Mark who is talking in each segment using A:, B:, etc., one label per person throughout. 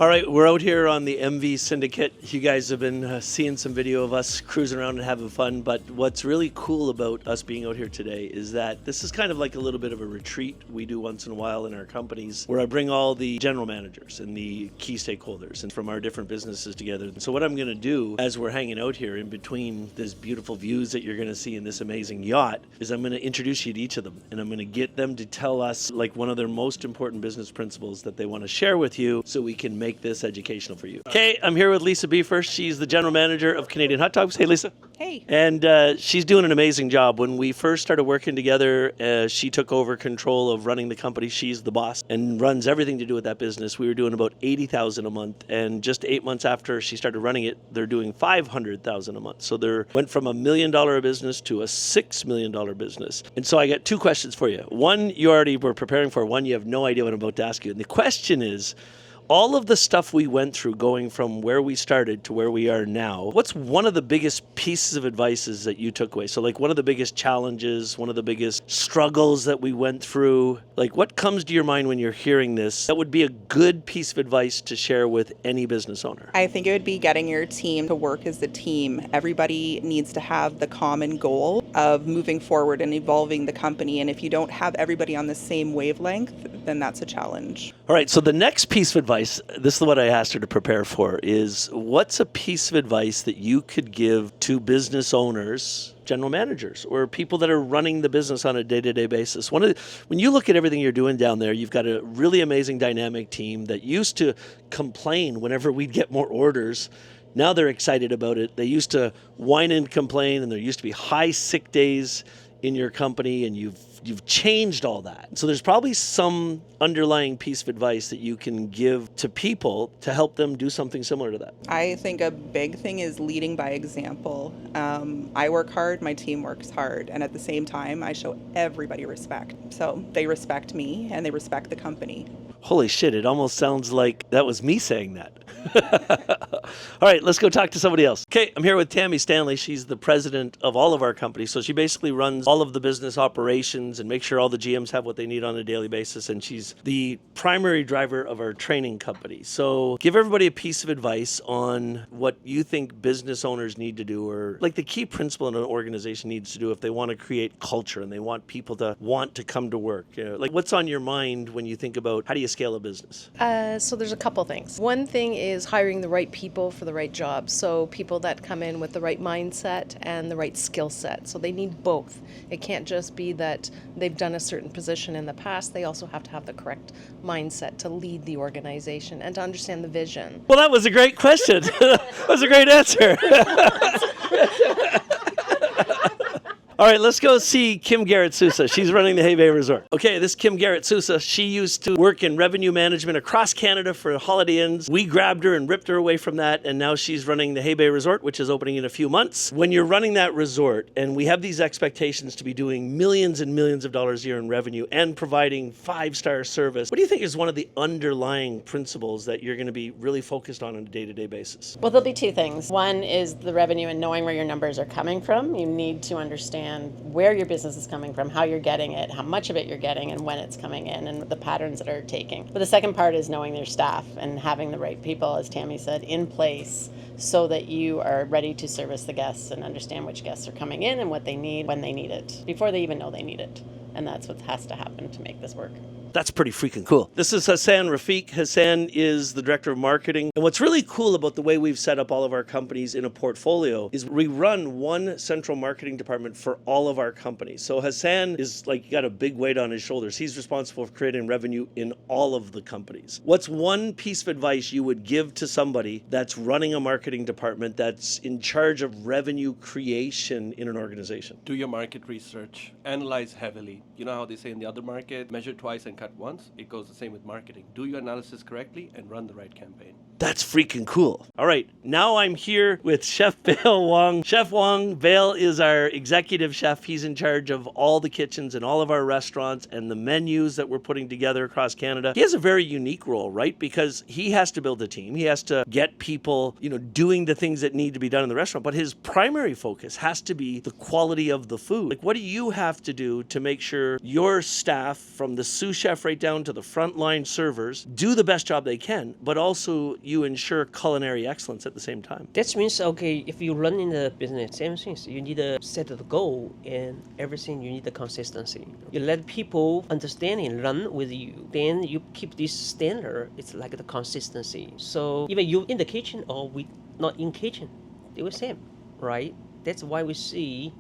A: All right, we're out here on the MV Syndicate. You guys have been seeing some video of us cruising around and having fun, but what's really cool about us being out here today is that this is kind of like a little bit of a retreat we do once in a while in our companies, where I bring all the general managers and the key stakeholders and from our different businesses together. So what I'm going to do as we're hanging out here in between these beautiful views that you're going to see in this amazing yacht is I'm going to introduce you to each of them, and I'm going to get them to tell us like one of their most important business principles that they want to share with you so we can make this educational for you. Okay, I'm here with Lisa Beaver. She's the general manager of Canadian Hot Dogs. Hey, Lisa.
B: Hey.
A: And she's doing an amazing job. When we first started working together, she took over control of running the company. She's the boss and runs everything to do with that business. We were doing about $80,000 a month, and just 8 months after she started running it, they're doing $500,000 a month. So they went from $1 million business to a $6 million business. And so I got two questions for you. One, you already were preparing for. One, you have no idea what I'm about to ask you. And the question is, all of the stuff we went through going from where we started to where we are now, what's one of the biggest pieces of advices that you took away? So like one of the biggest challenges, one of the biggest struggles that we went through, like what comes to your mind when you're hearing this that would be a good piece of advice to share with any business owner?
B: I think it would be getting your team to work as a team. Everybody needs to have the common goal of moving forward and evolving the company. And if you don't have everybody on the same wavelength, then that's a challenge.
A: All right, so the next piece of advice, this is what I asked her to prepare for, is what's a piece of advice that you could give to business owners, general managers, or people that are running the business on a day-to-day basis? When you look at everything you're doing down there, you've got a really amazing dynamic team that used to complain whenever we'd get more orders. Now they're excited about it. They used to whine and complain, and there used to be high sick days in your company, and you've changed all that. So there's probably some underlying piece of advice that you can give to people to help them do something similar to that.
B: I think a big thing is leading by example. I work hard, my team works hard, and at the same time, I show everybody respect. So they respect me and they respect the company.
A: Holy shit, it almost sounds like that was me saying that. All right, let's go talk to somebody else. Okay, I'm here with Tammy Stanley. She's the president of all of our companies. So she basically runs all of the business operations and makes sure all the GMs have what they need on a daily basis. And she's the primary driver of our training company. So give everybody a piece of advice on what you think business owners need to do, or like the key principle in an organization needs to do if they want to create culture and they want people to want to come to work. Like what's on your mind when you think about how do you scale a business?
C: So there's a couple things. One thing is hiring the right people for the right job. So people that come in with the right mindset and the right skill set. So they need both. It can't just be that they've done a certain position in the past. They also have to have the correct mindset to lead the organization and to understand the vision.
A: Well, that was a great question. That was a great answer. All right, let's go see Kim Garrett Sousa. She's running the Hay Bay Resort. Okay, this Kim Garrett Sousa, she used to work in revenue management across Canada for Holiday Inns. We grabbed her and ripped her away from that, and now she's running the Hay Bay Resort, which is opening in a few months. When you're running that resort, and we have these expectations to be doing millions and millions of dollars a year in revenue and providing 5-star service, what do you think is one of the underlying principles that you're going to be really focused on a day-to-day basis?
D: Well, there'll be two things. One is the revenue and knowing where your numbers are coming from. You need to understand where your business is coming from, how you're getting it, how much of it you're getting, and when it's coming in, and the patterns that are taking. But the second part is knowing your staff and having the right people, as Tammy said, in place so that you are ready to service the guests and understand which guests are coming in and what they need when they need it, before they even know they need it. And that's what has to happen to make this work.
A: That's pretty freaking cool. This is Hassan Rafiq. Hassan is the director of marketing. And what's really cool about the way we've set up all of our companies in a portfolio is we run one central marketing department for all of our companies. So Hassan is like got a big weight on his shoulders. He's responsible for creating revenue in all of the companies. What's one piece of advice you would give to somebody that's running a marketing department that's in charge of revenue creation in an organization?
E: Do your market research, analyze heavily. You know how they say in the other market, measure twice and cut once? It goes the same with marketing. Do your analysis correctly and run the right campaign.
A: That's freaking cool. All right, now I'm here with Chef Vail Wong. Chef Wong, Vail is our executive chef. He's in charge of all the kitchens and all of our restaurants and the menus that we're putting together across Canada. He has a very unique role, right? Because he has to build a team. He has to get people, doing the things that need to be done in the restaurant. But his primary focus has to be the quality of the food. Like, what do you have to do to make sure your staff, from the sous chef chef right down to the frontline servers do the best job they can, but also you ensure culinary excellence at the same time.
F: That means, okay, if you run in the business, same things. You need to set the goal and everything, you need the consistency. You let people understand and run with you. Then you keep this standard. It's like the consistency. So even you in the kitchen or we not in kitchen, they were same, right? That's why we see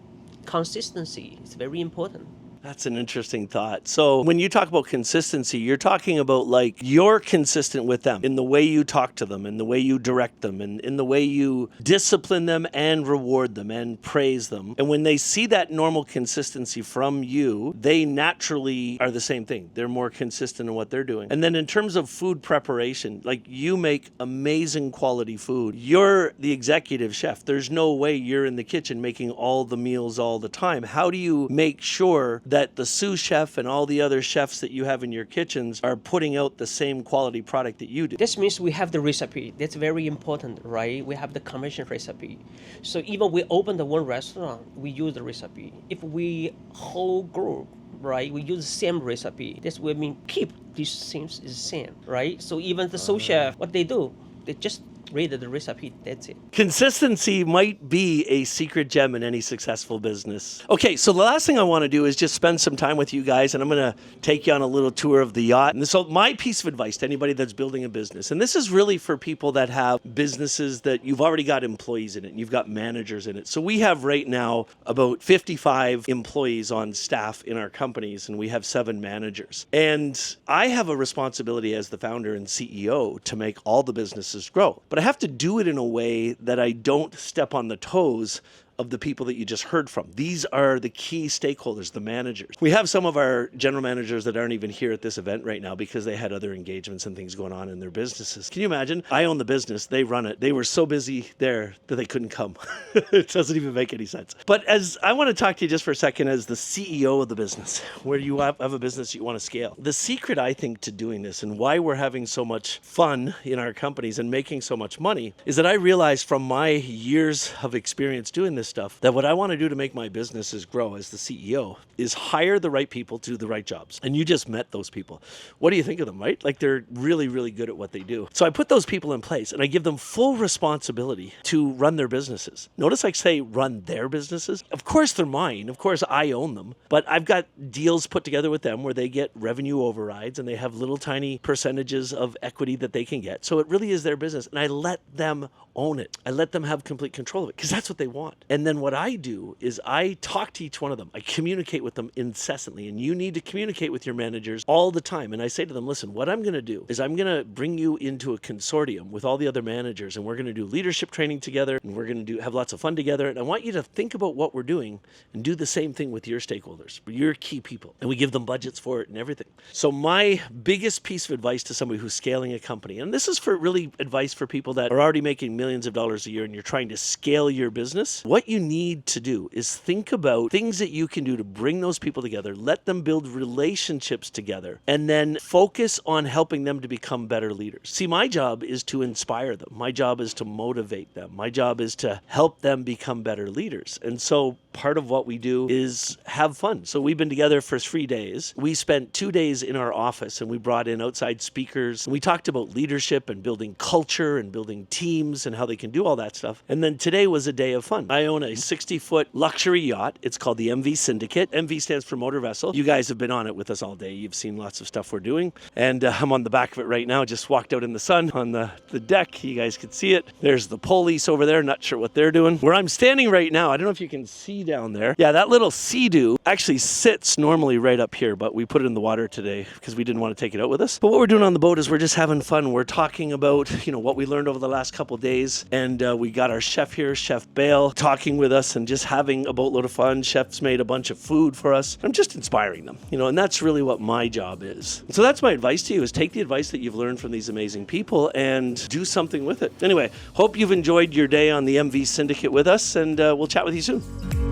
F: consistency is very important.
A: That's an interesting thought. So when you talk about consistency, you're talking about like you're consistent with them in the way you talk to them, in the way you direct them, and in the way you discipline them and reward them and praise them. And when they see that normal consistency from you, they naturally are the same thing. They're more consistent in what they're doing. And then in terms of food preparation, like you make amazing quality food. You're the executive chef. There's no way you're in the kitchen making all the meals all the time. How do you make sure that the sous chef and all the other chefs that you have in your kitchens are putting out the same quality product that you do?
F: This means we have the recipe. That's very important, right? We have the convention recipe. So even we open the one restaurant, we use the recipe. If we whole group, right, we use the same recipe. That's what I mean, keep these things is the same, right? So even the sous chef, what they do, they just read the recipe, that's it.
A: Consistency might be a secret gem in any successful business. Okay, so the last thing I want to do is just spend some time with you guys, and I'm going to take you on a little tour of the yacht. And so my piece of advice to anybody that's building a business, and this is really for people that have businesses that you've already got employees in it, and you've got managers in it. So we have right now about 55 employees on staff in our companies, and we have 7 managers. And I have a responsibility as the founder and CEO to make all the businesses grow. But I have to do it in a way that I don't step on the toes of the people that you just heard from. These are the key stakeholders, the managers. We have some of our general managers that aren't even here at this event right now because they had other engagements and things going on in their businesses. Can you imagine? I own the business, they run it. They were so busy there that they couldn't come. It doesn't even make any sense. But as I want to talk to you just for a second as the CEO of the business, where you have a business you want to scale. The secret, I think, to doing this and why we're having so much fun in our companies and making so much money is that I realized from my years of experience doing this stuff that what I want to do to make my businesses grow as the CEO is hire the right people to do the right jobs. And you just met those people. What do you think of them, right? Like they're really, really good at what they do. So I put those people in place and I give them full responsibility to run their businesses. Notice I say run their businesses. Of course they're mine. Of course I own them. But I've got deals put together with them where they get revenue overrides and they have little tiny percentages of equity that they can get. So it really is their business. And I let them own it. I let them have complete control of it because that's what they want. And then what I do is I talk to each one of them. I communicate with them incessantly. And you need to communicate with your managers all the time. And I say to them, listen, what I'm going to do is I'm going to bring you into a consortium with all the other managers and we're going to do leadership training together and we're going to have lots of fun together. And I want you to think about what we're doing and do the same thing with your stakeholders, your key people. And we give them budgets for it and everything. So my biggest piece of advice to somebody who's scaling a company, and this is for really advice for people that are already making millions of dollars a year and you're trying to scale your business, what you need to do is think about things that you can do to bring those people together, let them build relationships together, and then focus on helping them to become better leaders. See, my job is to inspire them. My job is to motivate them. My job is to help them become better leaders. And so part of what we do is have fun. So we've been together for 3 days. We spent 2 days in our office and we brought in outside speakers. And we talked about leadership and building culture and building teams and how they can do all that stuff. And then today was a day of fun. I own a 60-foot luxury yacht. It's called the MV Syndicate. MV stands for motor vessel. You guys have been on it with us all day. You've seen lots of stuff we're doing. And I'm on the back of it right now. Just walked out in the sun on the deck. You guys can see it. There's the police over there. Not sure what they're doing. Where I'm standing right now, I don't know if you can see down there. Yeah, that little Sea-Doo actually sits normally right up here, but we put it in the water today because we didn't want to take it out with us. But what we're doing on the boat is we're just having fun. We're talking about, what we learned over the last couple of days. And we got our chef here, Chef Bale, talking with us and just having a boatload of fun. Chef's made a bunch of food for us. I'm just inspiring them, and that's really what my job is. So that's my advice to you is take the advice that you've learned from these amazing people and do something with it. Anyway, hope you've enjoyed your day on the MV Syndicate with us, and we'll chat with you soon.